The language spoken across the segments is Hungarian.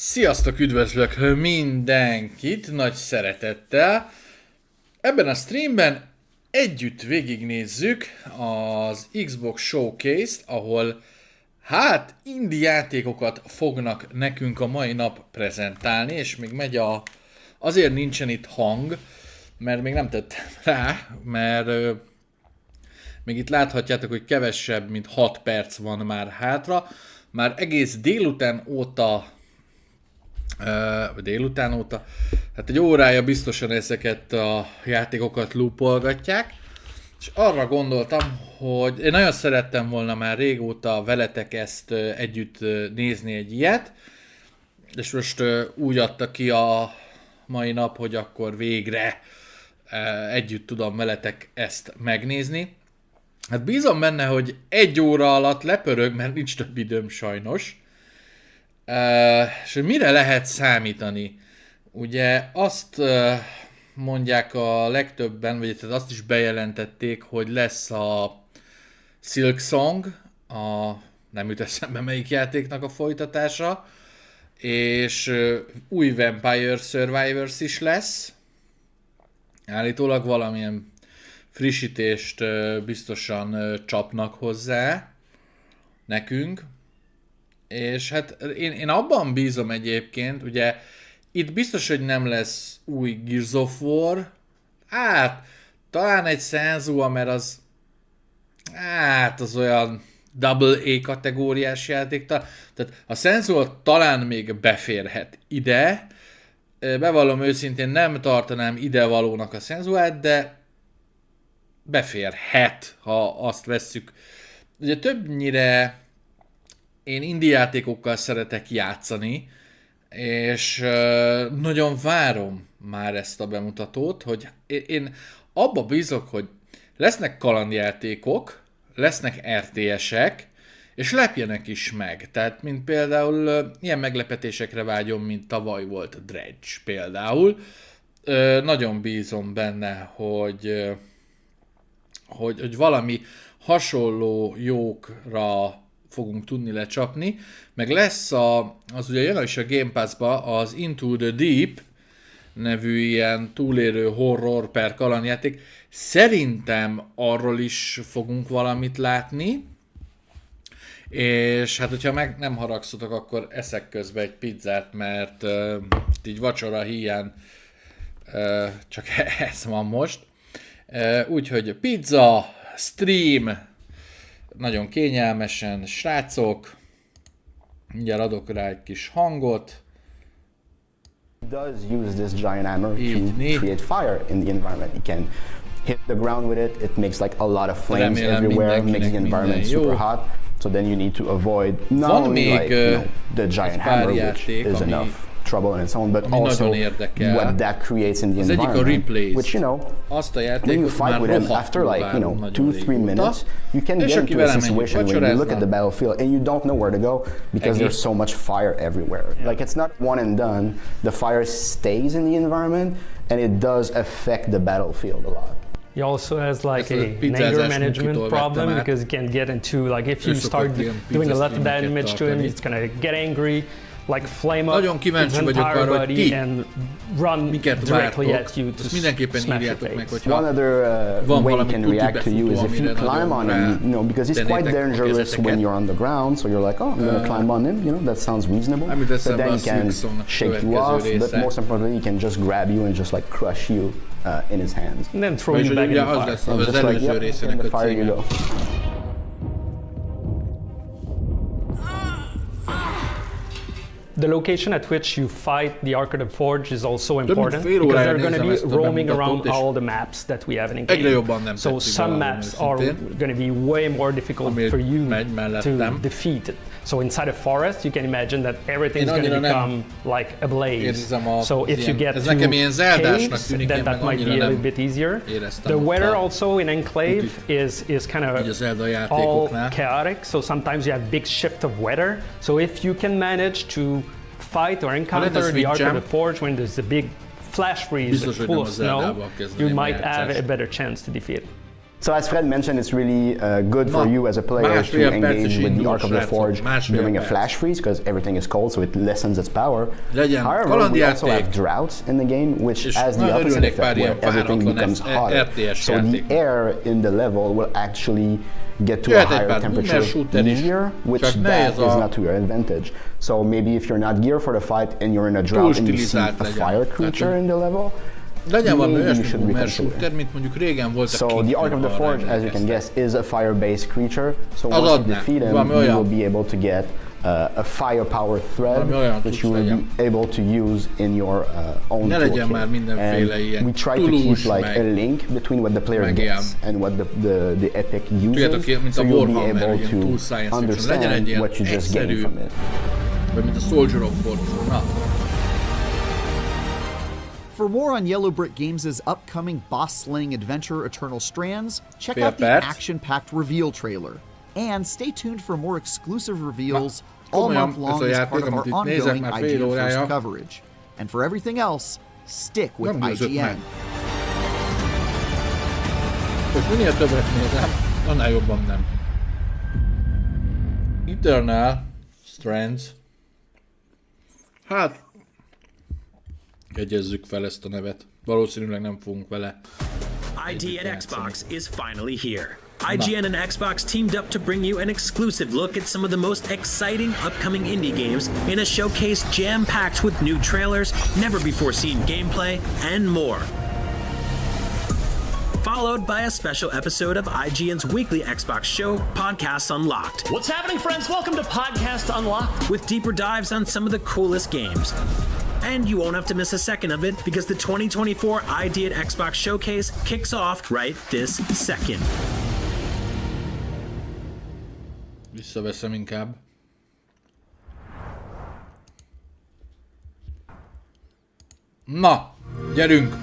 Sziasztok, üdvözlök mindenkit nagy szeretettel. Ebben a streamben együtt végignézzük az Xbox Showcase-t, ahol indie játékokat fognak nekünk a mai nap prezentálni, és még megy azért nincsen itt hang, mert még nem tettem rá, mert még itt láthatjátok, hogy kevesebb, mint 6 perc van már hátra. Már egész délután óta, hát egy órája biztosan ezeket a játékokat loopolgatják, és arra gondoltam, hogy én nagyon szerettem volna már régóta veletek ezt együtt nézni egy ilyet, és most úgy adta ki a mai nap, hogy akkor végre együtt tudom veletek ezt megnézni. Hát bízom benne, hogy egy óra alatt lepörög, mert nincs több időm sajnos. És hogy mire lehet számítani? Ugye azt mondják a legtöbben, vagy azt is bejelentették, hogy lesz a Silksong, nem jut eszembe melyik játéknak a folytatása, és új Vampire Survivors is lesz. Állítólag valamilyen frissítést biztosan csapnak hozzá nekünk. És hát én abban bízom egyébként, ugye itt biztos, hogy nem lesz új Gears of War, talán egy Senzua, mert az olyan double A kategóriás játék, tehát a Senzua talán még beférhet ide, bevallom őszintén nem tartanám idevalónak a Senzuát, de beférhet, ha azt vesszük. Ugye többnyire én indie játékokkal szeretek játszani, és nagyon várom már ezt a bemutatót, hogy én abba bízok, hogy lesznek kalandjátékok, lesznek RTS-ek, és lepjenek is meg. Tehát, mint például ilyen meglepetésekre vágyom, mint tavaly volt a Dredge például. Nagyon bízom benne, hogy valami hasonló jókra fogunk tudni lecsapni, meg lesz az ugye jön is a Game Pass-ba az Into the Deep nevű ilyen túlélő horror per kalandjáték. Szerintem arról is fogunk valamit látni, és hát hogyha meg nem haragszotok, akkor eszek közben egy pizzát, mert így vacsora híján csak ez van most. Úgyhogy pizza, stream, nagyon kényelmesen, srácok, mindjárt adok rá egy kis hangot. Does use this giant hammer to create fire in the environment. You can hit the ground with it. It makes like a lot of flames everywhere, makes the environment super hot. So then you need to avoid not only like the giant hammer, which is enough trouble and so on, but also what that creates in the environment, which when you fight with him after like 2-3 minutes, you can get into a situation where you look at the battlefield and you don't know where to go because there's so much fire everywhere. Like it's not one and done. The fire stays in the environment and it does affect the battlefield a lot. He also has like an anger management problem because you can get into like if you start doing a lot of damage to him, he's gonna get angry, like flame up his entire body and run directly at you to smash your face. One other way he can react to you is if you climb on him, because he's quite dangerous when you're on the ground, so you're like, oh, I'm gonna climb on him, that sounds reasonable. But then he can shake you off, but most importantly, he can just grab you and just like crush you in his hands. And then throw you back in the fire. Just like, in the fire you go. The location at which you fight the Ark of the Forge is also important because they're going to be roaming around all the maps that we have in game. So some maps are going to be way more difficult for you to defeat it. So inside a forest, you can imagine that everything's going to become like a blaze. So if you get to caves, then that might be a little bit easier. The weather also in Enclave is kind of all chaotic. So sometimes you have big shift of weather. So if you can manage to fight or encounter the Ark of the Forge when there's a big flash freeze full of snow, you might have a better chance to defeat it. So as Fred mentioned, it's really good for you as a player to engage with the Arc of the Forge during a flash freeze because everything is cold, so it lessens its power. However, we also have droughts in the game, which has the opposite effect, where everything becomes hotter. So the air in the level will actually get to a higher temperature easier, which that is not to your advantage. So maybe if you're not geared for the fight and you're in a drought and you see a fire creature in the level, legyen valami olyasmi boomer shooter, mint mondjuk régen volt a So the Arc of the Forge, as you can guess, is a fire-based creature. So once you defeat him, you will be able to get a firepower thread, which you will be able to use in your own toolkit. And we try to keep like a link between what the player gets and what the epic uses, so you'll be able to understand what you just gain from it. Vagy mint a Soldier of Fortune. Na. For more on Yellow Brick Games' upcoming boss-slaying adventure Eternal Strands, check out the action-packed reveal trailer. And stay tuned for more exclusive reveals all month long as part of our ongoing IGN First coverage. And for everything else, stick with IGN. Most minél többet nézem, annál jobban nem. Eternal Strands. Hát, jegyezzük fel ezt a nevet. Valószínűleg nem fogunk vele. ID at Xbox is finally here. IGN and Xbox teamed up to bring you an exclusive look at some of the most exciting upcoming indie games in a showcase jam-packed with new trailers, never-before-seen gameplay, and more. Followed by a special episode of IGN's weekly Xbox show, Podcasts Unlocked. What's happening, friends? Welcome to Podcast Unlocked. With deeper dives on some of the coolest games. And you won't have to miss a second of it because the 2024 ID at Xbox Showcase kicks off right this second. Visszaveszem inkább. Na, gyerünk!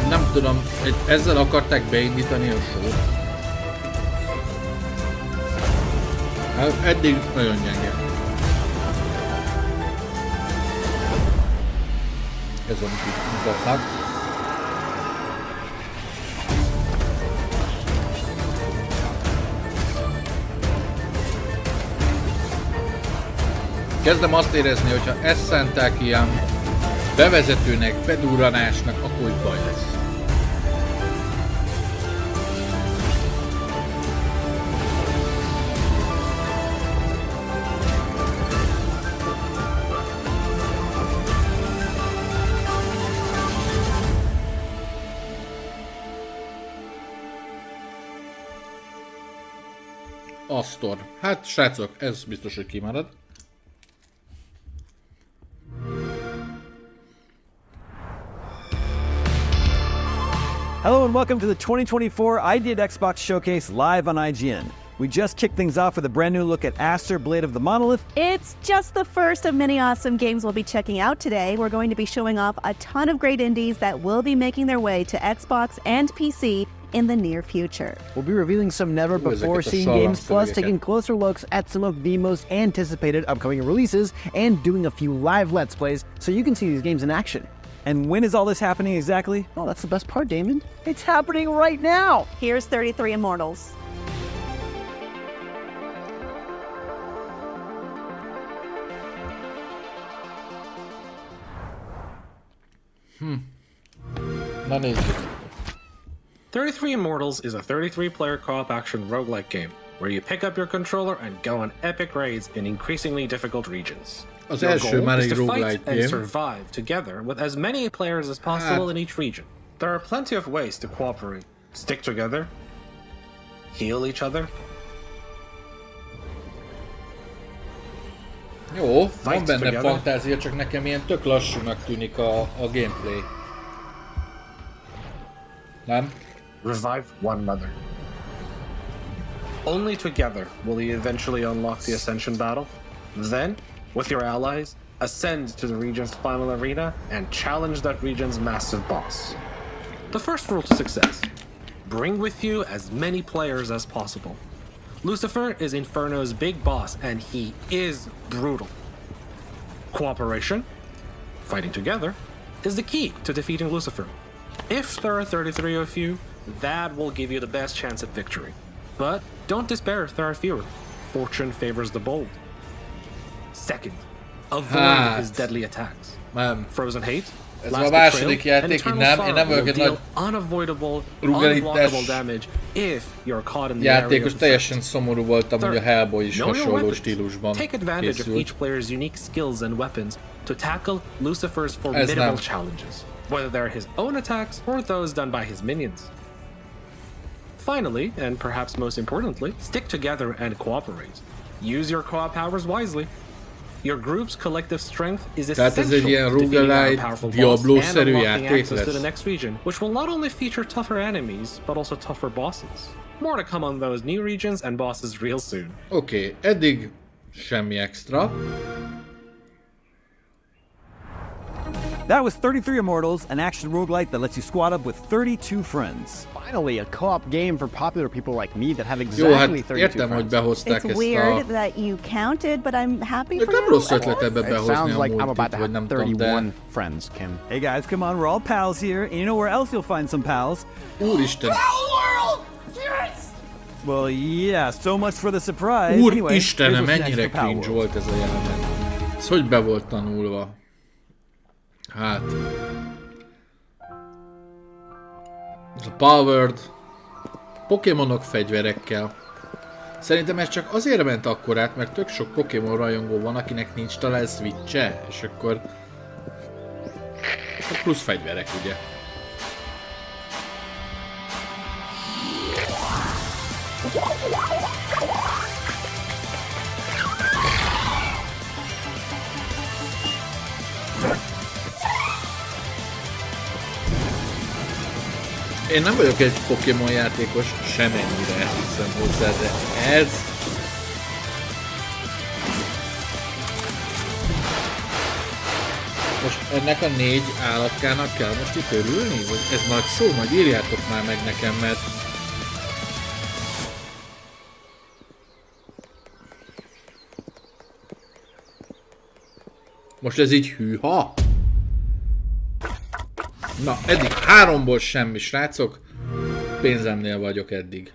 Nem tudom, ezzel akarták beindítani a show-t. Hát eddig nagyon gyenge. Ez amit itt mutatnak. Kezdem azt érezni, hogyha ezt szánták ilyen bevezetőnek, bedurranásnak, akkor hogy baj lesz. Astor. Hát srácok, ez biztos, hogy kimarad. Hello and welcome to the 2024 ID at Xbox Showcase live on IGN. We just kicked things off with a brand new look at Aster, Blade of the Monolith. It's just the first of many awesome games we'll be checking out today. We're going to be showing off a ton of great indies that will be making their way to Xbox and PC in the near future. We'll be revealing some never-before-seen games, plus taking closer looks at some of the most anticipated upcoming releases and doing a few live Let's Plays so you can see these games in action. And when is all this happening exactly? Oh, that's the best part, Damon. It's happening right now! Here's 33 Immortals. Na nézzük. 33 Immortals is a 33-player co-op action roguelike game, where you pick up your controller and go on epic raids in increasingly difficult regions. Az első már egy roguelike game. And survive together with as many players as possible in each region. There are plenty of ways to cooperate. Stick together, heal each other. Jó, van benne fantázia, csak nekem ilyen tök lassúnak tűnik a gameplay. Nem? Revive one another. Only together will you eventually unlock the Ascension battle. Then, with your allies, ascend to the region's final arena and challenge that region's massive boss. The first rule to success: bring with you as many players as possible. Lucifer is Inferno's big boss, and he is brutal. Cooperation, fighting together, is the key to defeating Lucifer. If there are 33 of you, that will give you the best chance at victory. But don't despair if there are fewer. Fortune favors the bold. Second, avoid his deadly attacks. Frozen hate, ez a második játék, így én nem vagyok egy nagy rugalitás játékos, teljesen szomorú voltam, hogy a Hellboy is hasonló stílusban Take advantage of each player's unique skills and weapons to tackle Lucifer's formidable challenges, whether they're his own attacks or those done by his minions. Finally, and perhaps most importantly, stick together and cooperate. Use your co-op powers wisely. Your group's collective strength is essential to defeating our powerful boss and unlocking access to the next region, which will not only feature tougher enemies, but also tougher bosses. More to come on those new regions and bosses real soon. Oké, eddig semmi extra. That was 33 Immortals, an action roguelite that lets you squad up with 32 friends. Finally, a co-op game for popular people like me that have exactly 32 friends. It's weird that you counted, but I'm happy for you. It sounds like I'm about to have 31 friends, Kim. Hey guys, come on, we're all pals here, and you know where else you'll find some pals? Úristen! World! Yes! Well, yeah, so much for the surprise. Úristenem, mennyire cringe volt ez a jelenet. Ez hogy be volt tanulva? Hát... Ez a Powered... Pokémonok fegyverekkel. Szerintem ez csak azért ment akkorát, mert tök sok Pokémon rajongó van, akinek nincs talán Switch-e, és akkor... Plusz fegyverek, ugye? Én nem vagyok egy Pokémon játékos, semennyire hiszem hozzá, de ez... Most ennek a 4 állatkának kell most itt örülni? Vagy ez nagy szó? Majd írjátok már meg nekem, mert... Most ez így hűha? Na, eddig 3-ból semmi, srácok. Pénzemnél vagyok eddig.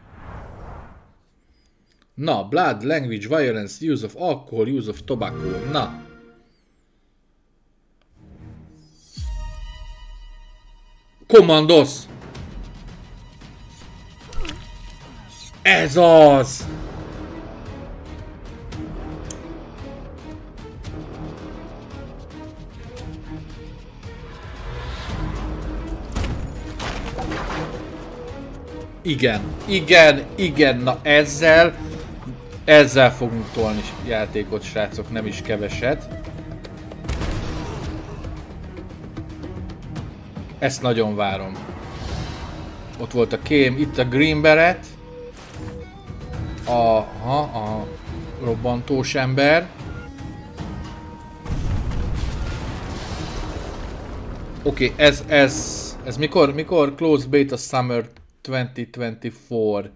Na, blood, language, violence, use of alcohol, use of tobacco. Na. Commandos! Ez az! Igen, na ezzel fogunk tolni játékot, srácok, nem is keveset. Ezt nagyon várom. Ott volt a kém, itt a Green Beret. A robbantós ember. Oké, ez mikor close beta summer 2024.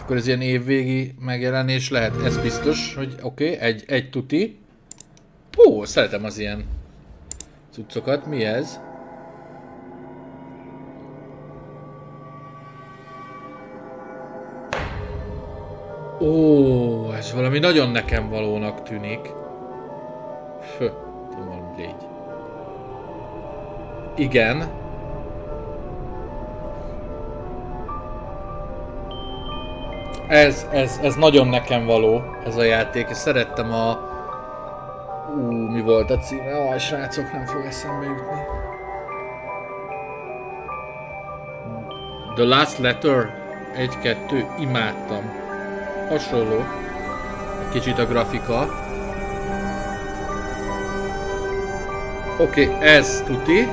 Akkor ez ilyen évvégi megjelenés lehet, ez biztos, hogy oké, egy tuti. Ó, szeretem az ilyen cuccokat, mi ez? Ó, ez valami nagyon nekem valónak tűnik. Tudom, légy. Igen. Ez nagyon nekem való, ez a játék. Szerettem a... mi volt a címe? Srácok, nem fog eszembe jutni. The Last Letter 1-2, imádtam. Hasonló. Egy kicsit a grafika. Oké, ez tuti.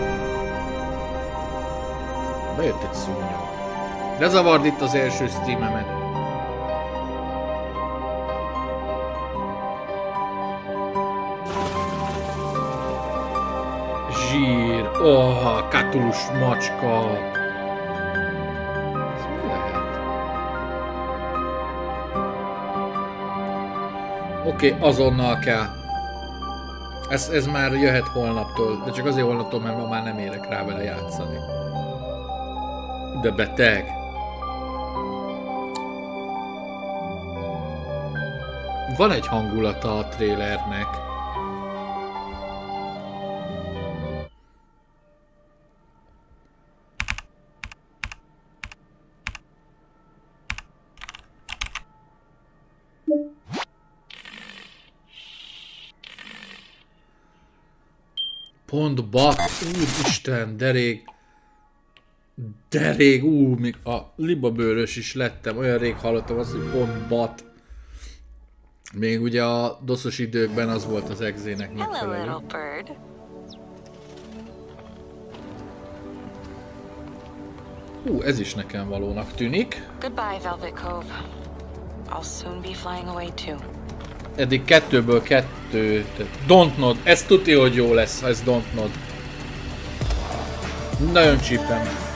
Bejött egy szúnyog. Ne zavard itt az első streamemet. Zsír. Oh, katulus macska. Ez mi lehet? Oké, azonnal kell. Ez már jöhet holnaptól, de csak azért holnaptól, mert ma már nem érek rá vele játszani. De beteg. Van egy hangulata a trailernek. Pont bat, úristen, de rég, még a libabőrös is lettem, olyan rég hallottam azt, hogy pont bat. Még ugye a doszos időkben az volt az egzének megfelelő. Ez is nekem valónak tűnik. Goodbye, Velvet Cove. I'll soon be flying away too. Eddig 2-ből 2, Don't Nod, ez tuti, hogy jó lesz, ha ez Don't Nod. Nagyon csípem.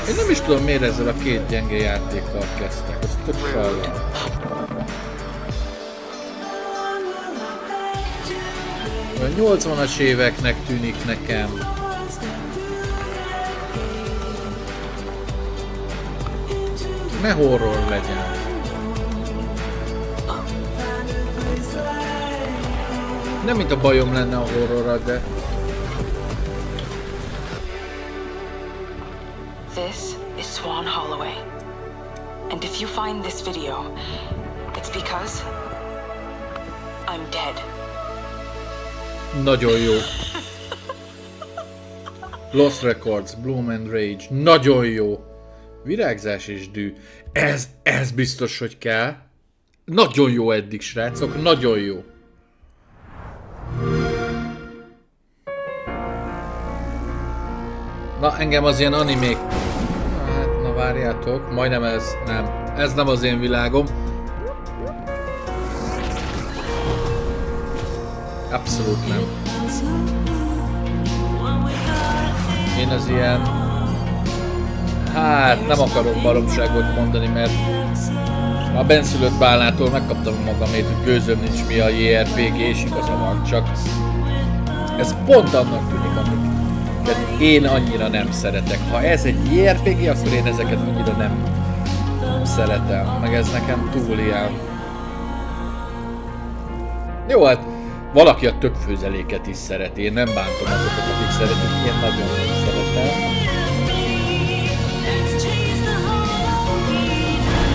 Én nem is tudom, miért ezzel a két gyenge játékkal kezdtek, ez tök sajnálom. A 80-as éveknek tűnik nekem. Ne horror legyen. Nem mint a bajom lenne a horrorra, de... This is Swan Holloway. And if you find this video, it's because I'm dead. Nagyon jó. Lost Records, Bloom and Rage. Nagyon jó. Virágzás és dű. Ez biztos, hogy kell. Nagyon jó eddig, srácok. Nagyon jó. Na, engem az ilyen animék... Hát, na várjátok. Majdnem ez. Nem. Ez nem az én világom. Abszolút nem. Én az ilyen... Hát nem akarok baromságot mondani, mert a benszülött bálnától megkaptam magamét, hogy gőzöm nincs mi a JRPG, és igaza van, csak ez pont annak tűnik, amiket én annyira nem szeretek. Ha ez egy JRPG, akkor én ezeket annyira nem szeretem, meg ez nekem túl ilyen. Jó, hát valaki a többfőzeléket is szereti, én nem bántom azokat, akik szeretik, én nagyon nem szeretem.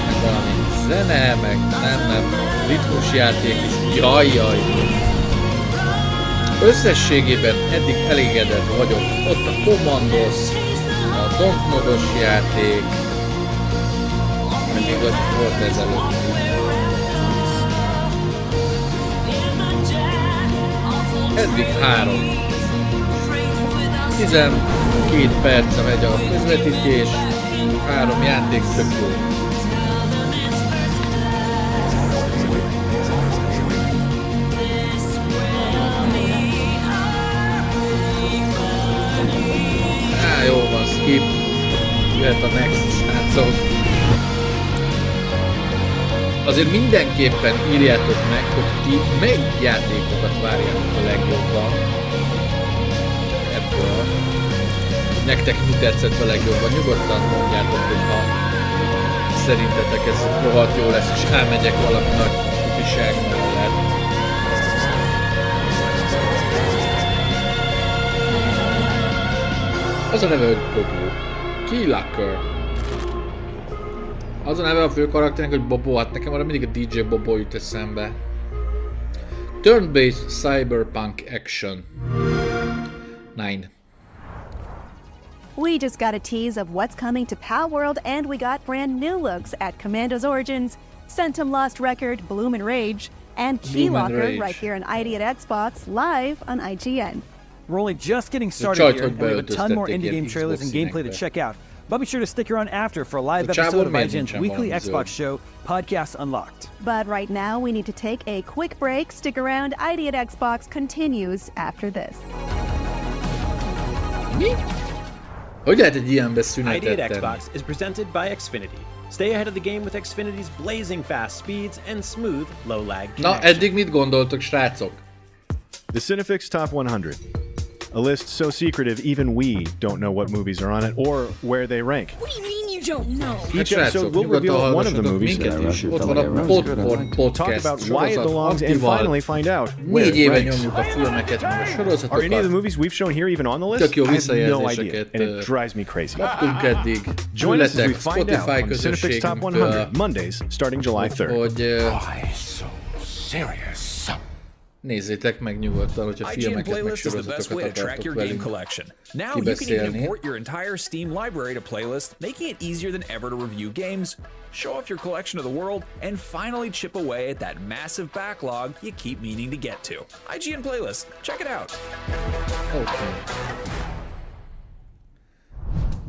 Meg valami zene, meg nem, ritmus játék is, jaj. Összességében eddig elégedett vagyok. Ott a Commandos, a Don't Nod-os játék, meg még az volt ezelőtt. Eddig 3. 12 perce megy a közvetítés, 3 játék tök jó. Jó van, skip. Jöhet a next, srácok. Azért mindenképpen írjátok meg, hogy ti melyik játékokat várjátok a legjobban ebből. Nektek mi tetszett a legjobban? Nyugodtan mondjátok, hogyha szerintetek ez rohadt jó lesz, és elmegyek valami nagy kupiság mellett. Az a neve, hogy Bobo. Keylocker. Az a neve a fő karakternek, hogy Bobo, hát nekem arra mindig a DJ Bobo jut eszembe. Turn-based cyberpunk action. 9. We just got a tease of what's coming to Pal World, and we got brand new looks at Commandos Origins Phantom Lost Record, Bloom and Rage, and Keylocker right here on ID at Xbox, live on IGN. We're only just getting started here, and we have a ton more indie game trailers and gameplay to check out. But be sure to stick around after for a live episode of IGN's weekly Xbox show, Podcast Unlocked. But right now, we need to take a quick break. Stick around. ID at Xbox continues after this. Hogy lehet egy ilyenbe szünetet ID at tenni? Xbox is presented by Xfinity. Stay ahead of the game with Xfinity's blazing fast speeds and smooth, low-lag connection. Na, eddig mit gondoltok, srácok? The Cinefix Top 100. A list so secretive even we don't know what movies are on it or where they rank. What do you mean you don't know? Each episode will reveal one of the movies ott van a Popcorn Podcast talk about why it belongs and finally find out where 4 it éve ranks. nyomjuk a filmeket, meg a sorozatokat. Are any of the movies we've shown here even on the list? Tök jó I have no idea, visszajelzéseket and it drives me crazy. kaptunk eddig. Join us as we Tőletek, find out Spotify on the Cinefix Top 100 közösségünktől, Mondays starting July 3rd. hogy so serious? nézzétek meg nyugodtan, hogyha IGN filmeket meg Playlist is the best way to sorozatokat track your akartok game velünk collection. Now you can even kibeszélni. import your entire Steam library to Playlist, making it easier than ever to review games, show off your collection of the world, and finally chip away at that massive backlog you keep meaning to get to. IGN Playlist, check it out. Okay.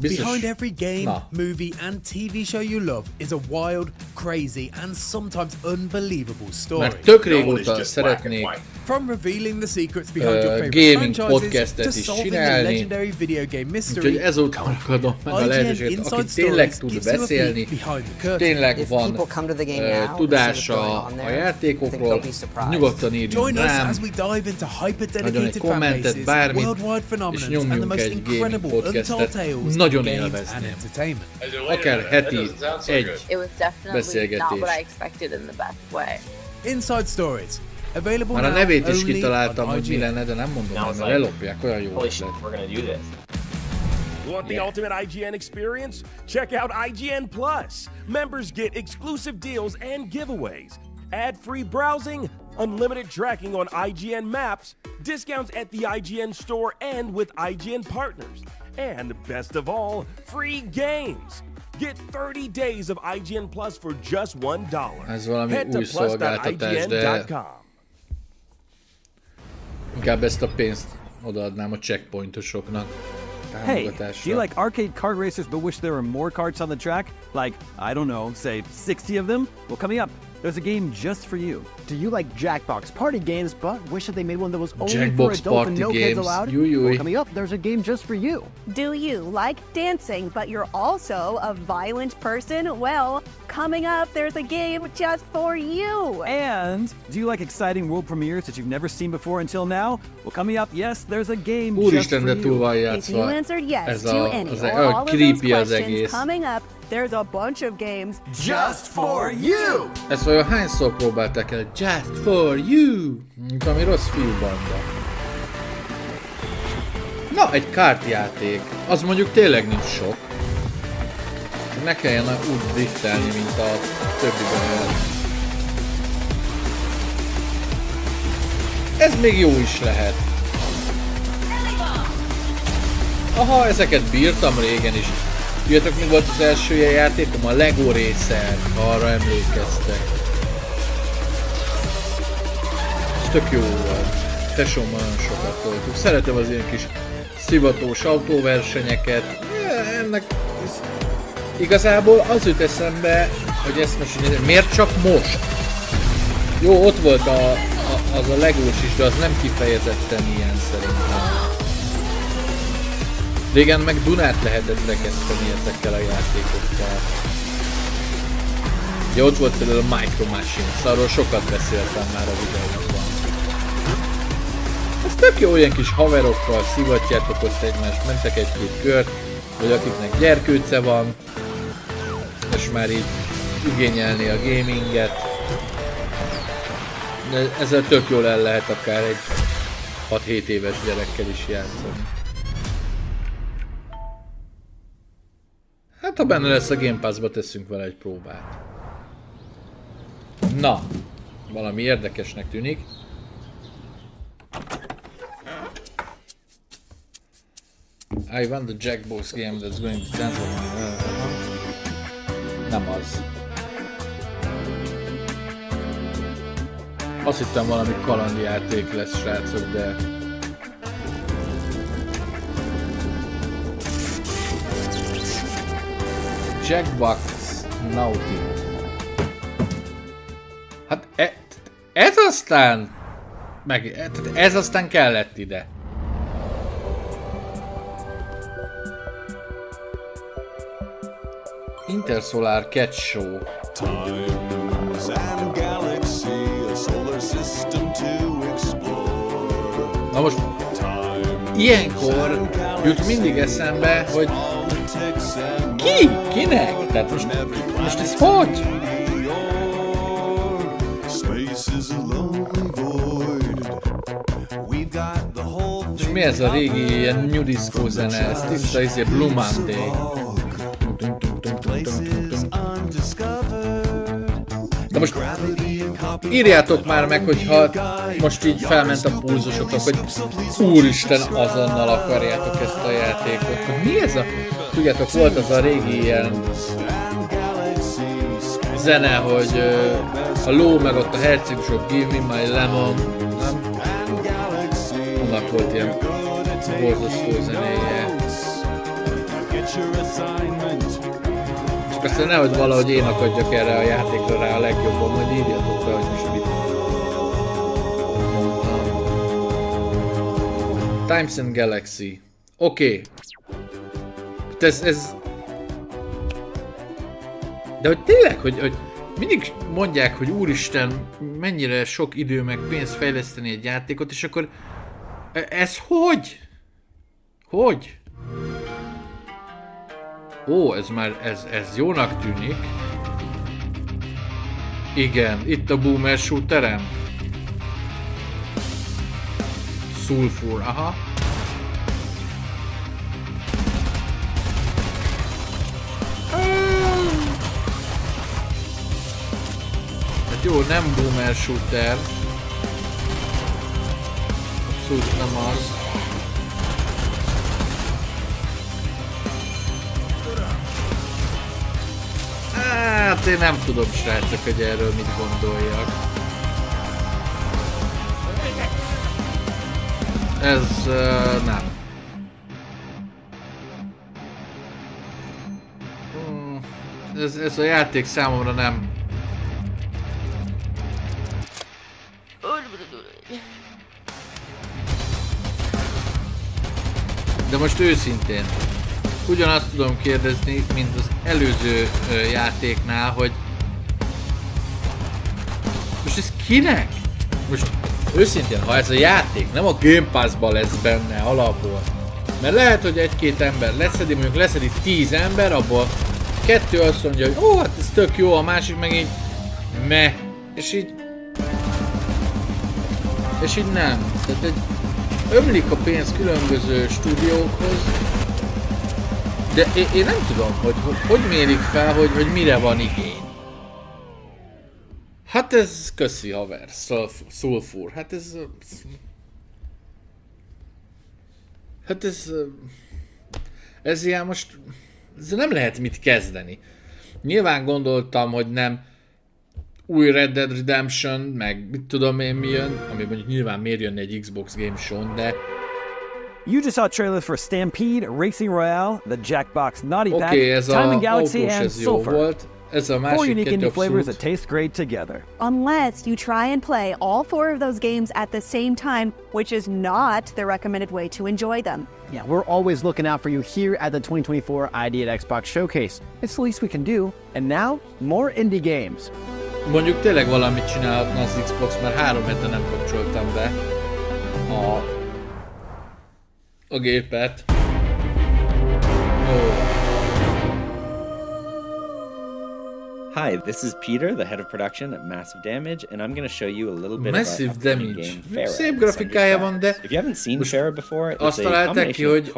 Behind every game, movie, and TV show you love is a wild, crazy, and sometimes unbelievable story. Mert tök régóta szeretnék From revealing the secrets behind your favorite gaming franchises podcastet to is solving the csinálni, legendary video game mystery. úgyhogy ezúttal adom meg a lehetőséget, aki tényleg tud beszélni, tényleg van tudása a játékokról, nyugodtan írjunk rám, adjon egy kommentet, bármit, és nyomjunk egy gaming podcastet, nagyon élvezném. Akár heti egy beszélgetés. Inside Stories. Available Már a now nevét is only kitaláltam, on hogy mi IGN. lenne, de nem mondom el, mert lelopják, olyan jó ötlet. Want the ultimate IGN experience? Check out IGN Plus. Members get exclusive deals and giveaways, ad-free browsing, unlimited tracking on IGN Maps, discounts at the IGN store and with IGN partners, and best of all, free games. Get 30 days of IGN Plus for just $1. Ez valami Head to új szolgáltatás, de inkább ezt a pénzt odaadnám a checkpointosoknak. Hey, do you like arcade kart racers but wish there were more karts on the track? Like, I don't know, say 60 of them? Well, coming up, there's a game just for you. Do you like Jackbox party games but wish that they made one that was only Jackbox for adults and no party kids games. allowed? Well, coming up, there's a game just for you. Do you like dancing, but you're also a violent person? Well, coming up, there's a game just for you. And do you like exciting world premieres that you've never seen before until now? Well, coming up, yes, there's a game just for de túl van you. If you játszva. answered yes Ez to a, any az or olyan all of those creepy az questions, egész. coming up, there's a bunch of games just for you. Ezt olyan hányszor próbálták el? Just for you! Mint ami rossz fiúbanda. Na, egy kártjáték. Az mondjuk tényleg nincs sok. Csak ne kelljen úgy driftelni, mint a többiben. Ez még jó is lehet. Aha, ezeket bírtam régen is. Tudjátok, mi volt az első ilyen játékom? A Lego Racer, ha arra emlékeztek. Ez tök jó volt. Tesómmal nagyon sokat voltunk. Szeretem az ilyen kis szivatós autóversenyeket. Ennek igazából az jut eszembe, hogy ezt most miért csak most? Jó, ott volt az a Legós is, de az nem kifejezetten ilyen szerintem. Régen meg Dunát lehetett rekeszteni ezekkel a játékokkal. Ja, ott volt például a Micro Machines, arról sokat beszéltem már a videóban. Ez tök jó, olyan kis haverokkal szivatjátok ott egymást, mentek egy-két kört, vagy akiknek gyerkőce van, és már így igényelni a gaminget. De ezzel tök jól el lehet akár egy 6-7 éves gyerekkel is játszani. Hát ha benne lesz a Game Pass-ba, teszünk vele egy próbát. Na, valami érdekesnek tűnik. I want the Jackbox game that's going to transform me. Nem az. Azt hittem valami kalandjáték lesz, srácok, de... Jackbox Naughty. Hát ez aztán... ez aztán kellett ide. Interstellar Catch Show. Times and galaxy, a solar system to explore. Na most ilyenkor jut mindig eszembe, hogy kinek? Tehát most ez hogy? És mi ez a régi ilyen new disco zene? Ez tiszta Blue Monday. De most írjátok már meg, hogyha most így felment a pulzusoknak, hogy úristen, azonnal akarjátok ezt a játékot. Mi ez a... Tudjátok, volt az a régi ilyen zene, hogy a ló meg ott a hercegusok, give me my lemon, nem? Annak volt ilyen borzasztó zenéje. És persze nehogy valahogy én akadjak erre a játékra rá a legjobban, majd írjatok be, hogy most mit mondtam. Times&Galaxy. Oké. Ez... De hogy tényleg, hogy mindig mondják, hogy úristen, mennyire sok idő meg pénz fejleszteni egy játékot, és akkor ez hogy? Hogy? Ó, ez már, ez jónak tűnik. Igen, itt a boomer shooterem. Sulfur, aha. Hát jó, nem boomer shooter. Abszolút nem az. Hát én nem tudom, srácok, hogy erről mit gondoljak. Ez nem. Ez a játék számomra nem. De most őszintén, ugyanazt tudom kérdezni, mint az előző játéknál, hogy most ez kinek? Most őszintén, ha ez a játék nem a Game Pass-ban lesz benne alapból, mert lehet, hogy egy-két ember leszedi, mondjuk leszedi 10 ember, abból 2 azt mondja, hogy ó, hát ez tök jó, a másik meg így meh, és így nem. Tehát ömlik a pénz különböző stúdiókhoz, de én nem tudom, hogy mérik fel, hogy mire van igény. Hát ez köszi haver, Sulfur, hát ez... Hát ez ilyen most... Ez nem lehet mit kezdeni. Nyilván gondoltam, hogy nem új Red Dead Redemption, meg mit tudom én mi jön, ami mondjuk nyilván miért jönne egy Xbox Game Show-n, de... You just saw trailers for Stampede, Racing Royale, the Jackbox Naughty Pack, Time&Galaxy, and Sulfur. Ez a 4 unique indie flavors that taste great together. Unless you try and play all 4 of those games at the same time, which is not the recommended way to enjoy them. Yeah, we're always looking out for you here at the 2024 ID at Xbox Showcase. It's the least we can do. And now, more indie games. Mondjuk tényleg valamit csinálhatna az Xbox, mert 3 hete nem kapcsoltam be a gépet. Oh. Hi, this is Peter, the head of production at Massive Damage, and I'm going to show you a little bit Massive of our Damage. game Farah. Szép grafikája van, de if you haven't seen Farah before, azt találták ki, hogy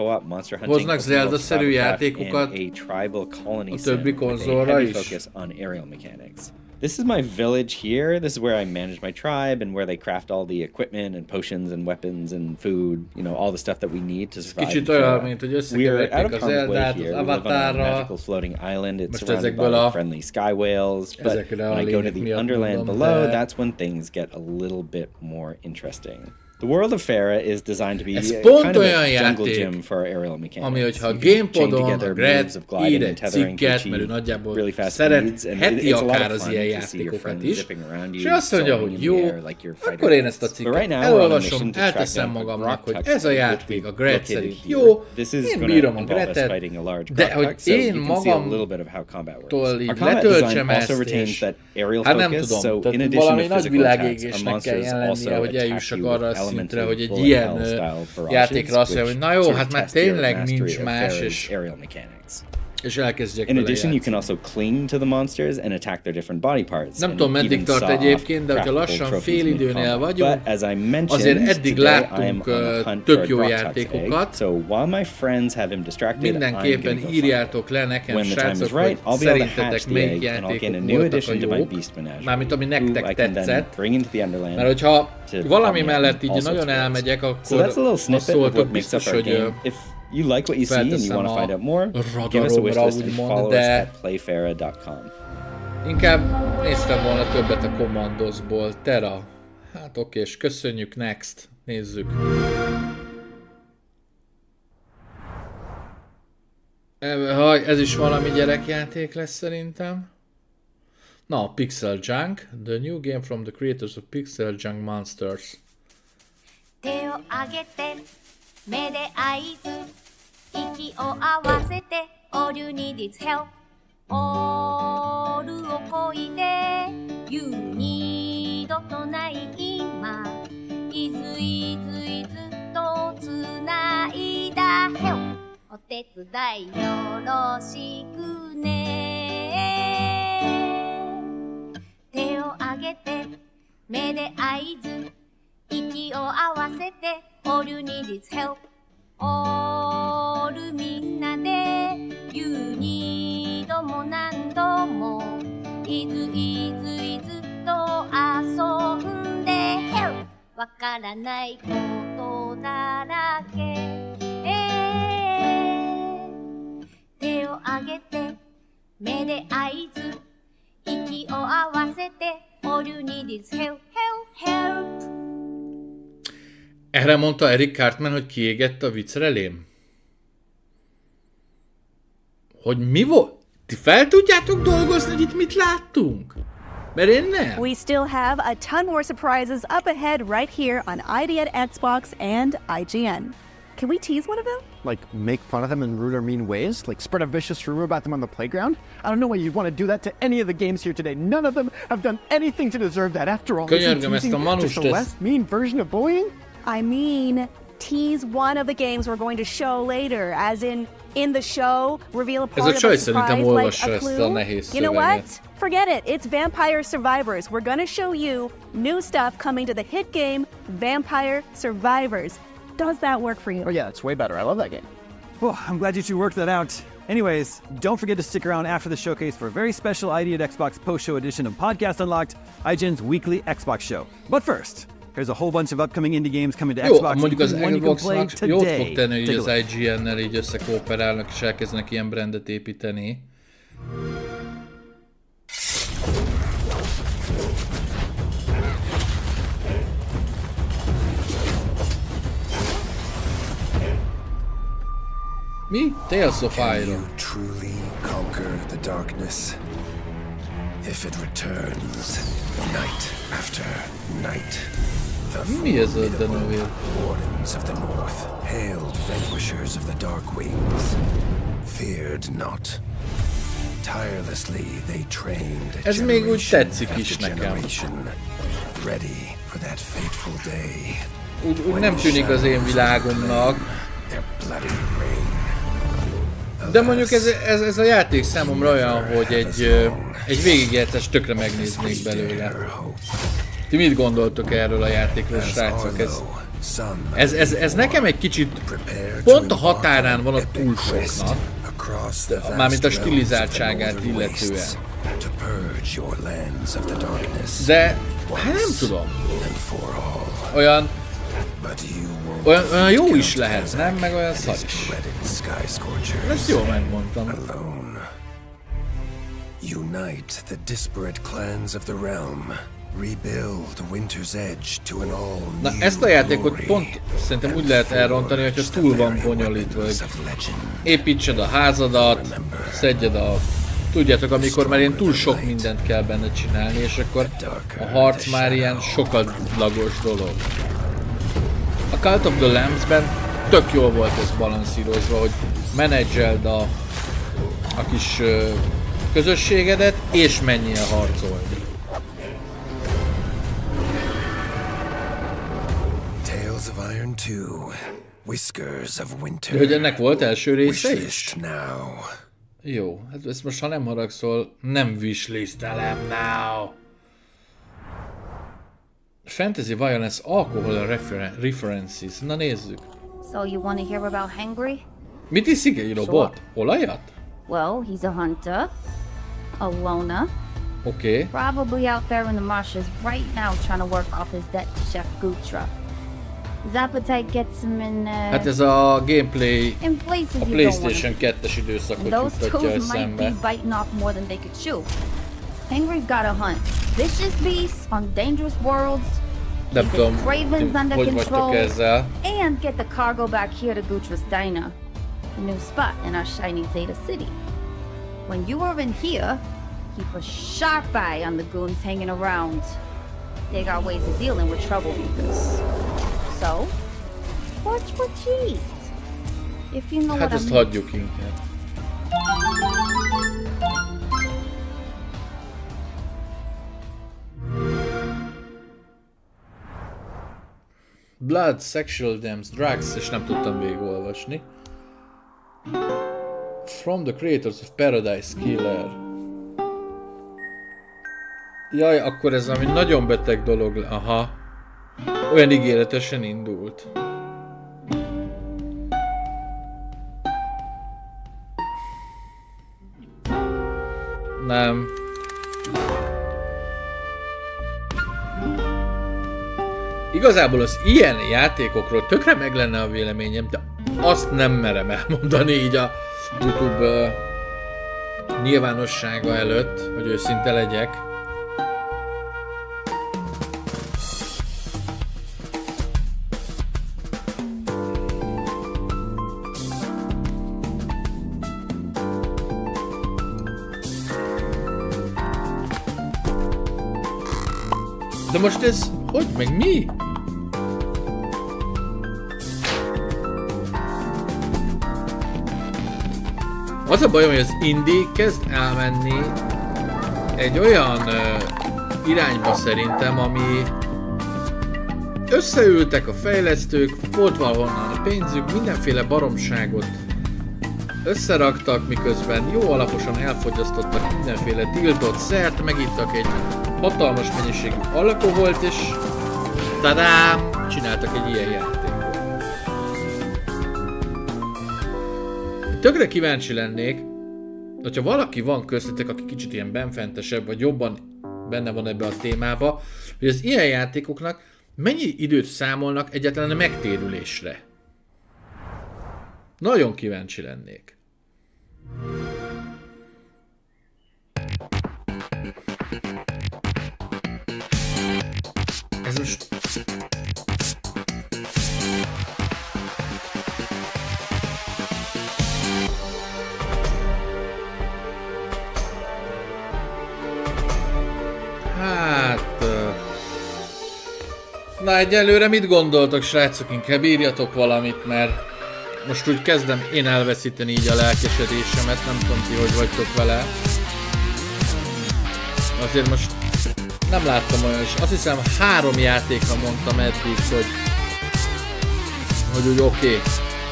hoznak Zelda-szerű játékokat a tribal colony a többi konzolra is. focus on aerial mechanics. This is my village here. This is where I manage my tribe and where they craft all the equipment and potions and weapons and food, you know, all the stuff that we need to survive. Kicsit olyan, mint hogy összekeverték az Eldát az Avatarra. Magical floating island. It's surrounded by friendly sky whales. But when I go to the underland below, that's when things get a little bit more interesting. The world of Farah is designed to be kind of a jungle gym for aerial mechanics. Ami, hogyha a Gamepodon a Gret ír egy cikket, mert ő nagyjából szeretheti akár az ilyen játékokat is, és azt mondja, hogy jó, akkor én ezt a cikket elolvasom, elteszem magamnak, hogy ez a játék a Gret szerint jó, én bírom a Gretet, de hogy én magamtól így letöltsem ezt, és hát nem tudom, tehát valami nagy világégésnek kell lennie, hogy eljussak arra a szintre, hogy egy ilyen játékra azt mondja, hogy na jó, hát már tényleg nincs más, és elkezdjek In addition, you can also cling to the monsters and attack their different body parts. Nem tudom, meddig tart egyébként, de hogyha lassan fél időnél vagyunk, azért eddig láttunk tök jó játékokat. Mindenképpen írjátok le nekem, srácok, hogy szerintetek melyik játékok voltak a jók, mármint ami nektek tetszett, mert hogyha valami mellett így nagyon elmegyek, akkor azt szóltok biztos, hogy you like what you see and you want to find out more, give us a wishlist and follow us at playfarah.com. Inkább néztem volna többet a Commandosból. Terra. Hát oké, és köszönjük, next. Nézzük. Ez is valami gyerekjáték lesz szerintem. Na, Pixel Junk. The new game from the creators of Pixel Junk Monsters. 目で合図息を合わせて All you need is help All をこいで You need とない今いずいずいずっとつないだ Help お手伝いよろしくね手を挙げて目で合図息を合わせて All you need is help All みんなで You need も何度もいずいずいずっと遊んで Help わからないことだらけ、手を挙げて目で合図息を合わせて All you need is help, help, help Erre mondta Eric Cartman, hogy kiégett a viccerelém? Hogy mi volt? Ti fel tudjátok dolgozni, hogy itt mit láttunk? Mert én nem. We still have a ton more surprises up ahead right here on IGN Xbox and IGN. Can we tease one of them? Like, make fun of them in rude or mean ways? Like, spread a vicious rumor about them on the playground? I don't know why you'd want to do that to any of the games here today. None of them have done anything to deserve that. After all, Könyörgöm, ezt a manust, just a less mean version of bullying? I mean, tease one of the games we're going to show later, as in the show, reveal a part of a surprise like a clue. You know what? Forget it. It's Vampire Survivors. We're going to show you new stuff coming to the hit game, Vampire Survivors. Does that work for you? Oh yeah, it's way better. I love that game. Well, I'm glad you two worked that out. Anyways, don't forget to stick around after the showcase for a very special IGN Xbox post-show edition of Podcast Unlocked, IGN's weekly Xbox show. But first, here's a whole bunch of upcoming indie games coming to Xbox. Mondjuk az Xboxnak jót fog tenni, hogy az IGN-nel így összekooperálnak és elkezdenek ilyen brandet építeni. Mi? Tales of Iron. Can you truly conquer the darkness? If it returns, night after night, the formidable wardens of the north, hailed vanquishers of the dark wings, feared not. Tirelessly they trained generation after generation, ready for that fateful day. Úgy nem tűnik az én világomnak. De mondjuk ez a játék számomra olyan, hogy egy végigjátszást tökre megnéznék belőle. Ti mit gondoltok erről a játékról, srácok? Ez nekem egy kicsit pont a határán van a túl soknak. Mármint a stilizáltságát illetően. De hát nem tudom. Olyan jó is lehet, nem? Meg olyan szar is. Ezt jól megmondtam. Unite the disparate clans of the realm. Rebuild Winter's Edge to an all new. Na, ezt a játékot pont szerintem úgy lehet elrontani, hogyha túl van bonyolítva. Építsed a házadat, szedjed a... Tudjátok, amikor már ilyen túl sok mindent kell benne csinálni, és akkor a harc már ilyen sokadlagos dolog. A Cult of the Lambs-ben tök jól volt ez balanszírozva, hogy menedzseld a kis közösségedet, és menjél harcolni. Tales of Iron 2, Whiskers of Winter. De hogy ennek volt első része is? Jó, hát ezt most ha nem haragszol, nem wishlistelem now. Fantasy violence, alcohol references. Na nézzük. So you want to hear about Hangry? Mit iszik egy robot? Olajat? Well, he's a hunter, a loner. Okay. Probably out there in the marshes right now trying to work off his debt to Chef Gutra. His appetite gets him in hát ez a gameplay in places a PlayStation 2-es időszakot juttatja eszembe. Might be biting off more than they could chew. Hangry's got to hunt vicious beasts on dangerous worlds. Nem tudom, hogy vagytok ezzel. And get the cargo back here to Gutra's diner, a new spot in our shiny Zeta City. When you are in here, keep a sharp eye on the goons hanging around. They got ways of dealing with troublemakers. So, watch what you eat. If you know hát what ezt I mean. hagyjuk inkább. Blood, sexual dams, drugs, és nem tudtam végigolvasni. From the creators of Paradise Killer. Jaj, akkor ez ami nagyon beteg dolog. Aha. Olyan ígéretesen indult. Nem. Igazából az ilyen játékokról tökre meg lenne a véleményem, de azt nem merem elmondani így a YouTube nyilvánossága előtt, hogy őszinte legyek. De most ez hogy meg mi? Az a bajom, hogy az indie kezd elmenni egy olyan irányba szerintem, ami összeültek a fejlesztők, volt valahonnan a pénzük, mindenféle baromságot összeraktak, miközben jó alaposan elfogyasztottak mindenféle tiltott szert, megittak egy hatalmas mennyiségű alkoholt, és tadám, csináltak egy ilyen játékot. Tökre kíváncsi lennék, hogyha valaki van köztetek, aki kicsit ilyen benfentesebb, vagy jobban benne van ebbe a témába, hogy az ilyen játékoknak mennyi időt számolnak egyáltalán a megtérülésre. Nagyon kíváncsi lennék. Ez most... Hát... Na egyelőre mit gondoltok, srácok? Inkább írjatok valamit, mert most úgy kezdem én elveszíteni így a lelkesedésemet, nem tudom ti, hogy vagytok vele. Azért most nem láttam olyan, és azt hiszem 3 játékra mondtam eddig, hogy úgy oké,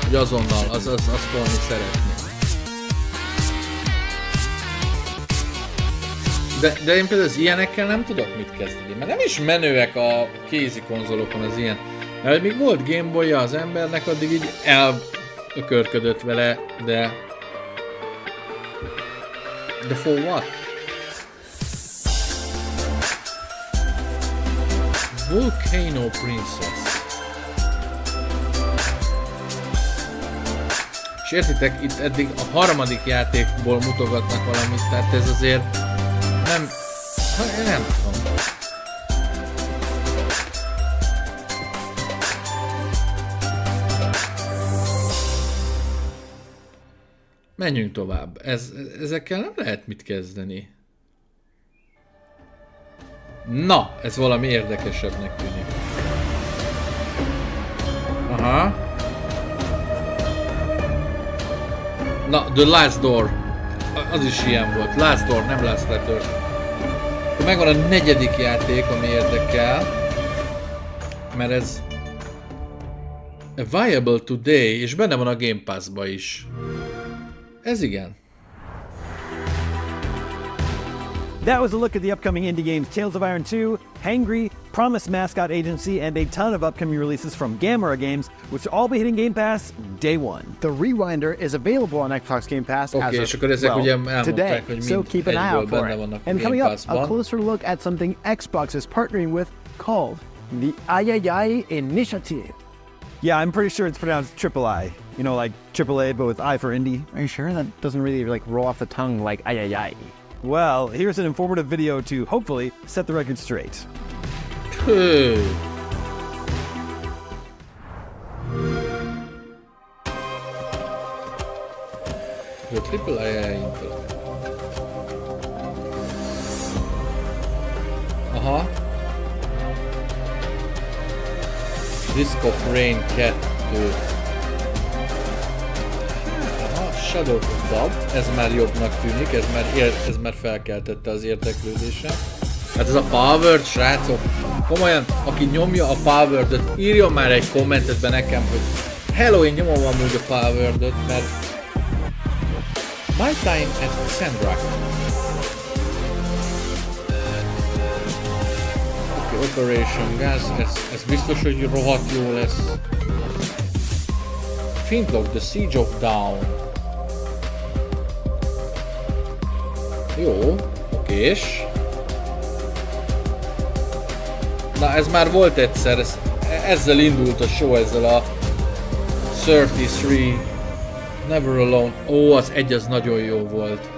hogy azonnal, azt volni szeretném. De én például az ilyenekkel nem tudok mit kezdeni, mert nem is menőek a kézi konzolokon az ilyen. Mert még volt Game Boy-ja az embernek, addig így elökörködött vele, de De for what? Volcano Princess. És értitek, itt eddig a harmadik játékból mutogatnak valamit, tehát ez azért nem... Én nem tudom. Menjünk tovább. Ezekkel nem lehet mit kezdeni. Na, ez valami érdekesebbnek tűnik. Aha. Na, The Last Door. Az is ilyen volt. Last Door, nem Last Letter. Megvan a negyedik játék, ami érdekel. Mert ez... Viable Today, és benne van a Game Pass-ba is. Ez igen. That was a look at the upcoming indie games Tales of Iron 2, Hangry, Promise Mascot Agency, and a ton of upcoming releases from Gamera Games, which will all be hitting Game Pass day one. The Rewinder is available on Xbox Game Pass as of today, so keep an eye out for it. And coming up, a closer look at something Xbox is partnering with called the IGN Initiative. Yeah, I'm pretty sure it's pronounced triple I. You know, like AAA, but with I for indie. Are you sure? That doesn't really like roll off the tongue like ay. Well, here's an informative video to hopefully set the record straight. The triple I. Aha. Risk of Rain 2. Shadow of Dub, ez már jobbnak tűnik, ez már felkeltette az érdeklődésem. Hát ez a Power-Word, srácok, komolyan, aki nyomja a Power-Wordot, írjon már egy kommentet be nekem, hogy hello, én nyomom amúgy a Power-Wordot, mert My Time at Sandrock. Okay, Operation Gas, ez biztos, hogy rohadt jó lesz. Flintlock, The Siege of Dawn. Jó, okés. Na, ez már volt egyszer, ezzel indult a show, ezzel a 33 Never Alone. Ó, az egy az nagyon jó volt.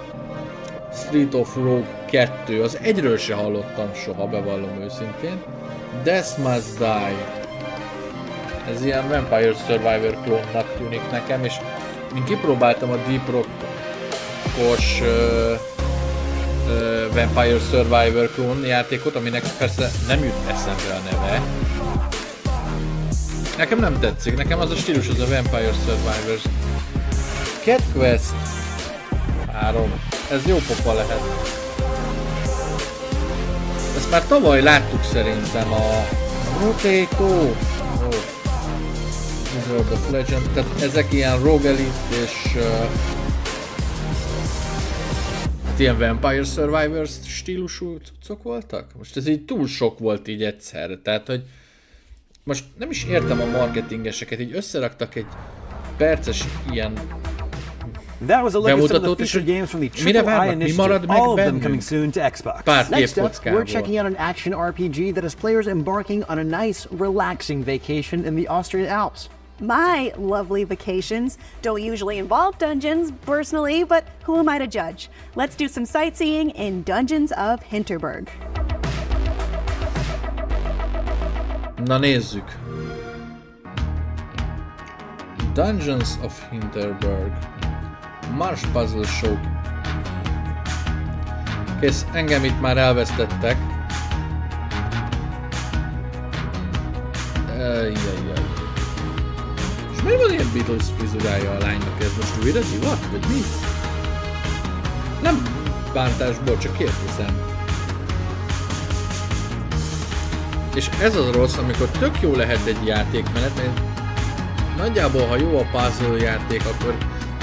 Street of Rogue 2, az egyről se hallottam soha, bevallom őszintén. Death Must Die. Ez ilyen Vampire Survivor klónnak tűnik nekem, és én kipróbáltam a Deep Rock-os Vampire Survivor klón játékot, aminek persze nem jut eszembe a neve. Nekem nem tetszik, nekem az a stílus, az a Vampire Survivors. Cat Quest 3. Ez jó pofa lehet. Ezt már tavaly láttuk szerintem a Rotato. World of Legend, tehát ezek ilyen Rogue Elite és ilyen Vampire Survivors stílusú cuccok voltak? Most ez így túl sok volt így egyszerre, tehát hogy most nem is értem a marketingeseket, így összeraktak egy perces ilyen bemutatót, és mire várnak, mi marad meg bennünk? Pár képkockából. We're checking out an action RPG that has players embarking on a nice, relaxing vacation in the Austrian Alps. My lovely vacations don't usually involve dungeons, personally, but who am I to judge? Let's do some sightseeing in Dungeons of Hinterberg. Na nézzük. Dungeons of Hinterberg. Mars Puzzle Show. Kész, engem itt már elvesztettek. És miért van ilyen Beatles frizurája a lánynak? Ez most újra divat? Vagy mi? Nem bántásból, csak kérdezem. És ez az rossz, amikor tök jó lehet egy játékmenet, mert nagyjából, ha jó a puzzle játék, akkor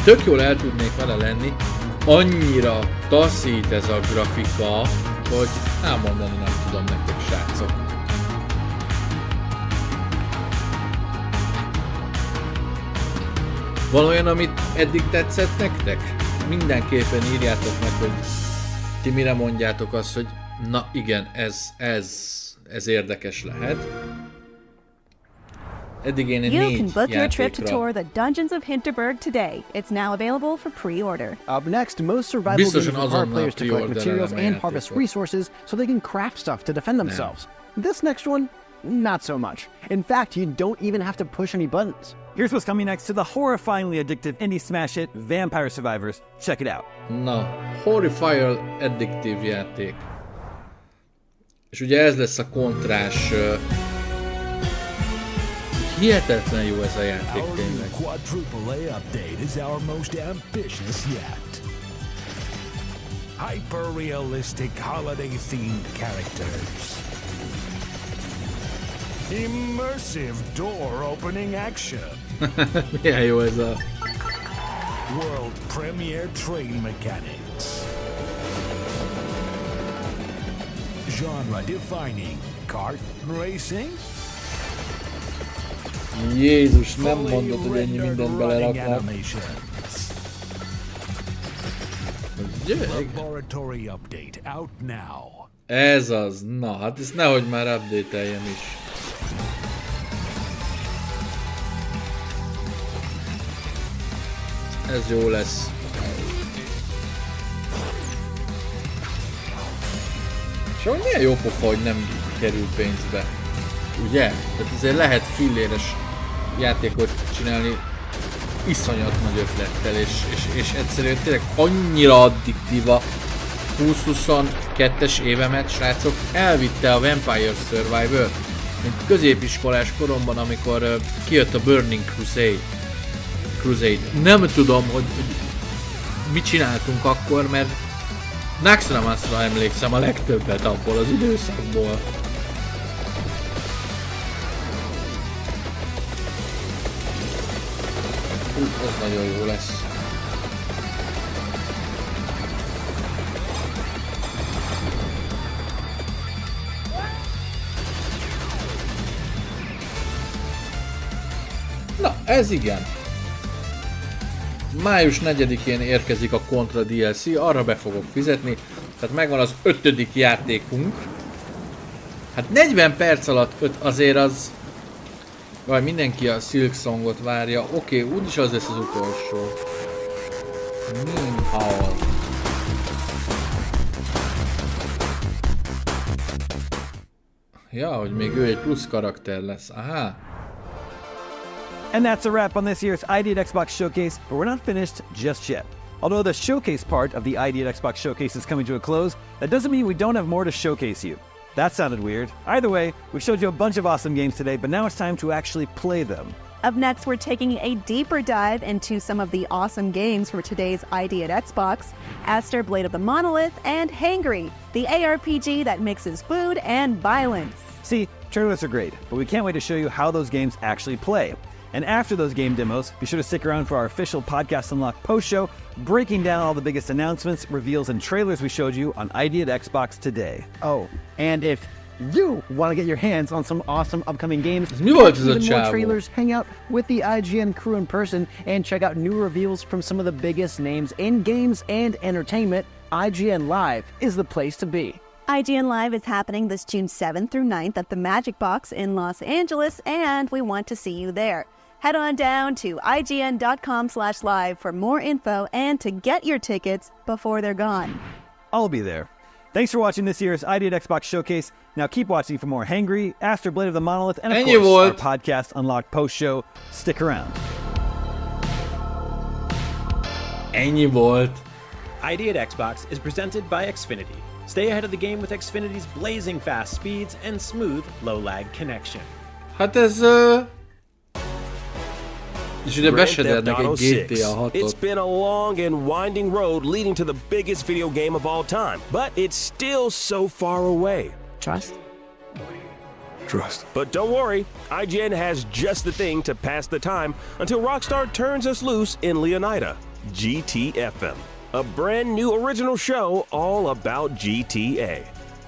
tök jól el tudnék vele lenni. Annyira taszít ez a grafika, hogy elmondani nem tudom nektek, srácok. Van olyan, amit eddig tetszett nektek? mindenképpen írjátok meg, hogy ti mire mondjátok azt, hogy na igen, ez érdekes lehet. Eddig én 4 You can book your trip to játékra. tour the Dungeons of Hinterberg today. It's now available for pre-order. Up next, most survival games require players to collect materials and harvest resources so they can craft stuff to defend themselves. This next one, not so much. In fact, you don't even have to push any buttons. Here's what's coming next to the horrifyingly addictive indie smash hit Vampire Survivors. Check it out. Na, horrifying addictív játék. És ugye ez lesz a kontrás. Hihetetlen jó ez a játék tényleg. Quadruple A update is our most ambitious yet. Hyper-realistic holiday-themed characters. Immersive door-opening action. Milyen jó ez a... World premiere train mechanics. Genre-defining kart racing. Jézus, nem mondod, hogy ennyi mindent beleraknak. Laboratory update out now. Ez az, na hát ezt nehogy már update-eljem is. Ez jó lesz. És ahogy milyen jó pofa, hogy nem kerül pénzbe. Ugye? Tehát azért lehet filléres játékot csinálni iszonyat nagy ötlettel, és egyszerűen tényleg annyira addiktíva 20-22-es évemet, srácok, elvitte a Vampire Survivor, mint középiskolás koromban, amikor kijött a Burning Crusade. Nem tudom, hogy mit csináltunk akkor, mert Naxxramasra emlékszem a legtöbbet abból az időszakból. Ez nagyon jó lesz. Na, ez igen. Május 4-én érkezik a Contra DLC, arra be fogok fizetni. Tehát megvan az 5. játékunk. Hát 40 perc alatt 5 azért az... Vagy mindenki a Silksongot várja. Oké, úgyis az lesz az utolsó. Ja, hogy még ő egy plusz karakter lesz. Aha. And that's a wrap on this year's ID at Xbox Showcase, but we're not finished just yet. Although the showcase part of the ID at Xbox Showcase is coming to a close, that doesn't mean we don't have more to showcase you. That sounded weird. Either way, we showed you a bunch of awesome games today, but now it's time to actually play them. Up next, we're taking a deeper dive into some of the awesome games for today's ID at Xbox, Aster Blade of the Monolith, and Hangry, the ARPG that mixes food and violence. See, trailers are great, but we can't wait to show you how those games actually play. And after those game demos, be sure to stick around for our official Podcast Unlocked post show, breaking down all the biggest announcements, reveals, and trailers we showed you on ID at Xbox today. Oh, and if you want to get your hands on some awesome upcoming games, even more trailers, hang out with the IGN crew in person, and check out new reveals from some of the biggest names in games and entertainment, IGN Live is the place to be. IGN Live is happening this June 7th through 9th at the Magic Box in Los Angeles, and we want to see you there. Head on down to ign.com/live for more info and to get your tickets before they're gone. I'll be there. Thanks for watching this year's ID at Xbox Showcase. Now keep watching for more Hangry, Aster Blade of the Monolith, and of course, our Podcast Unlocked post show. Stick around. Ennyi volt. ID at Xbox is presented by Xfinity. Stay ahead of the game with Xfinity's blazing fast speeds and smooth, low-lag connection. Hát ez... És ide besedernek egy GTA 6-ot. It's been a long and winding road leading to the biggest video game of all time, but it's still so far away. Trust? Trust. But don't worry, IGN has just the thing to pass the time until Rockstar turns us loose in Leonida. GTFM. A brand new original show all about GTA.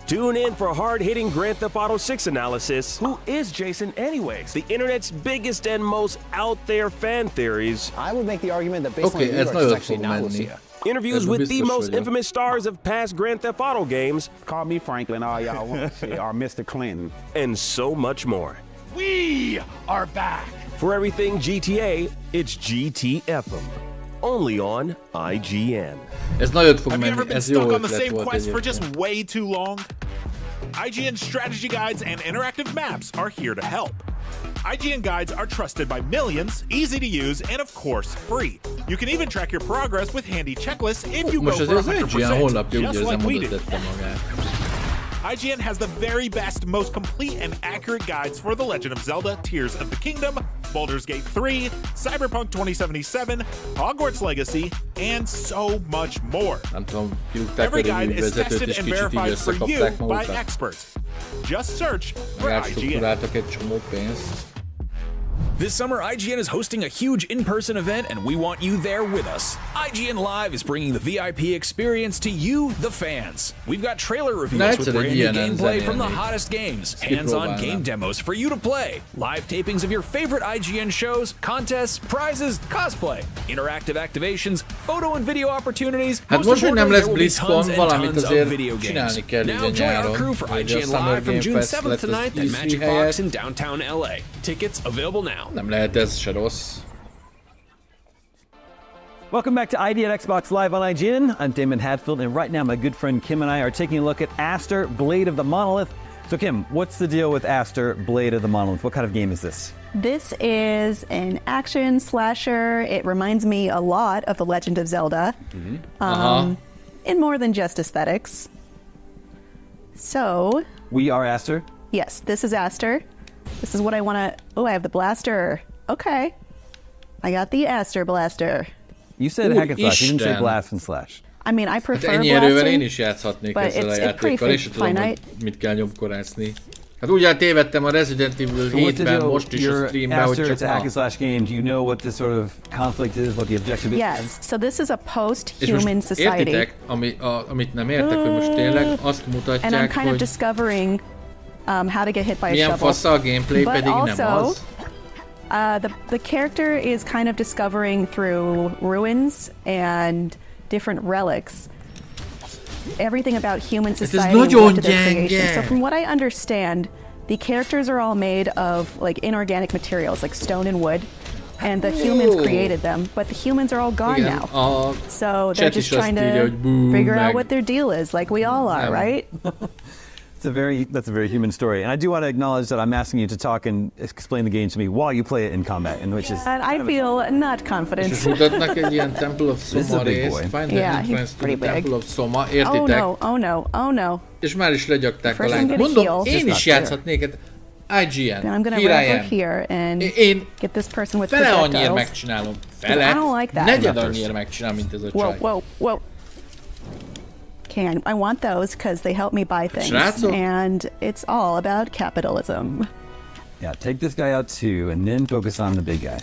Tune in for hard-hitting Grand Theft Auto 6 analysis. Who is Jason anyways? The internet's biggest and most out-there fan theories. I would make the argument that based on New York, it's actually not Lucia. interviews with the most infamous stars of past Grand Theft Auto games. Call me Franklin, all y'all want to say, or Mr. Clinton. And so much more. We are back. For everything GTA, it's GTFM. Only on IGN. Ez nagyot fog Have you menni, ever been ez jó stuck on the ötlet same volt quest for egyébként. just way too long? IGN strategy guides and interactive maps are here to help. IGN guides are trusted by millions, easy to use, and of course, free. You can even track your progress with handy checklists if you go Most for az 100%, IGN honlapja úgy just érzem, like we oda do. tette magát. IGN has the very best, most complete and accurate guides for The Legend of Zelda, Tears of the Kingdom, Baldur's Gate 3, Cyberpunk 2077, Hogwarts Legacy, and so much more. Every guide is tested and verified for you by experts. Just search for IGN. This summer, IGN is hosting a huge in-person event, and we want you there with us. IGN Live is bringing the VIP experience to you, the fans. We've got trailer reviews with brand new gameplay from the hottest games, hands-on game demos for you to play, live tapings of your favorite IGN shows, contests, prizes, cosplay, interactive activations, photo and video opportunities. Hát most, hogy nem lesz BlizzCon, and valamit tons of azért video games. csinálni kell Now így a join our nyáron, crew for hogy a IGN Summer Live from Game June Fest 7th lett to az 9th at DC Magic helyett. Box in downtown LA. Tickets available now. Nem lehet ez se rossz. Welcome back to ID at Xbox Live on IGN. I'm Damon Hadfield, and right now my good friend Kim and I are taking a look at Aster, Blade of the Monolith. So Kim, what's the deal with Aster, Blade of the Monolith? What kind of game is this? This is an action slasher. It reminds me a lot of The Legend of Zelda, in more than just aesthetics. So... We are Aster? Yes, this is Aster. This is what I want to... Oh, I have the blaster. Okay. I got the Aster blaster. You said hack and slash, you didn't say blast and slash. I mean, I prefer ennyi erővel én is játszhatnék ezzel a játékkal, és tudom, hogy mit kell nyomkorászni. Hát úgy tévedtem a Resident Evil 7-ben, most is a streamben, hogy csak it's a hack and slash game. Do you know what this sort of conflict is, what the objective is? Yes, so this is a post-human society. Értitek, amit nem értek, hogy most tényleg azt mutatják, and I'm kind of discovering how to get hit by a milyen shovel. fasza a gameplay, but pedig also, nem az. The character is kind of discovering through ruins and different relics everything about human society and what their creation. So from what I understand, the characters are all made of like inorganic materials like stone and wood, and the humans created them, but the humans are all gone now. So they're just trying to figure out what their deal is, like we all are, right? That's a very human story, and I do want to acknowledge that I'm asking you to talk and explain the game to me while you play it in combat, and which is. And I feel not confident. És mutatnak egy ilyen Temple of Soma részt, Find the entrance to the Temple of Soma, értitek? Oh no. És már is legyakták a lányt. Mondom, én is játszhatnék, IGN, I'm gonna run over here and get this person with fele projectiles. annyira megcsinálom. Fele? I don't like that. Negyed annyira megcsinálom, mint ez a csaj. Whoa. Okay, I want those because they help me buy things, and it's all about capitalism. Yeah, take this guy out too, and then focus on the big guy.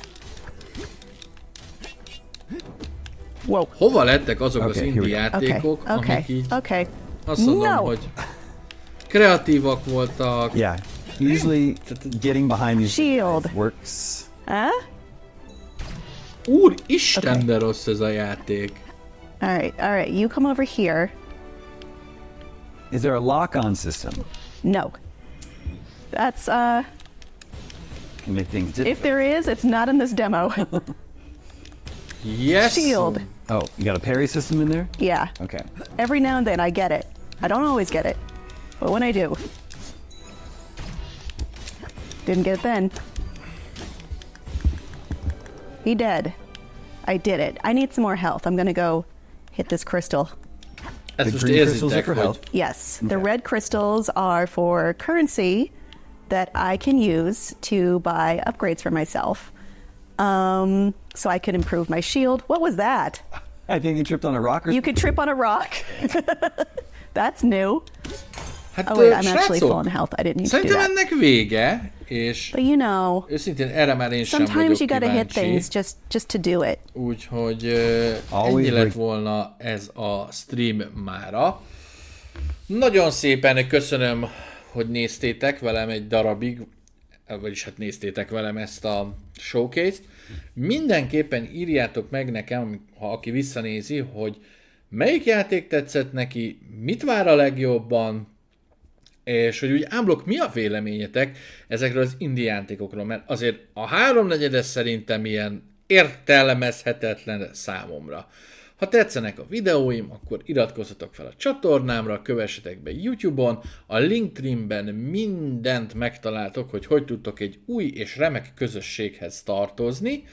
Whoa. Hova lettek azok az indie játékok, amik így azt mondom, hogy kreatívak voltak. Yeah, usually getting behind these Shield works. Úristen, de rossz ez a játék. All right, you come over here. Is there a lock-on system? No. That's, Can make things difficult. if there is, it's not in this demo. Yes. Shield. Oh, you got a parry system in there? Yeah. Okay. Every now and then I get it. I don't always get it, but when I do. Didn't get it then. He dead. I did it. I need some more health. I'm gonna go hit this crystal. The green crystals are for health? Yes. The red crystals are for currency that I can use to buy upgrades for myself. So I could improve my shield. What was that? I think you tripped on a rock or You could trip on a rock. That's new. Oh wait, I'm actually full on health. I didn't need to do Szerintem that. ennek vége, és But you know, őszintén erre már én sem vagyok sometimes you gotta hit kíváncsi. things just to do it. Úgyhogy ennyi lett volna ez a stream mára. Nagyon szépen köszönöm, hogy néztétek velem egy darabig vagyis hát néztétek velem ezt a showcase-t. Mindenképpen írjátok meg nekem, ha aki visszanézi, hogy melyik játék tetszett neki, mit vár a legjobban, és hogy úgy ámblok mi a véleményetek ezekről az indie játékokról, mert azért a 3/4 szerintem ilyen értelmezhetetlen számomra. Ha tetszenek a videóim, akkor iratkozzatok fel a csatornámra, kövessetek be YouTube-on, a Linktree-ben mindent megtaláltok, hogy tudtok egy új és remek közösséghez tartozni,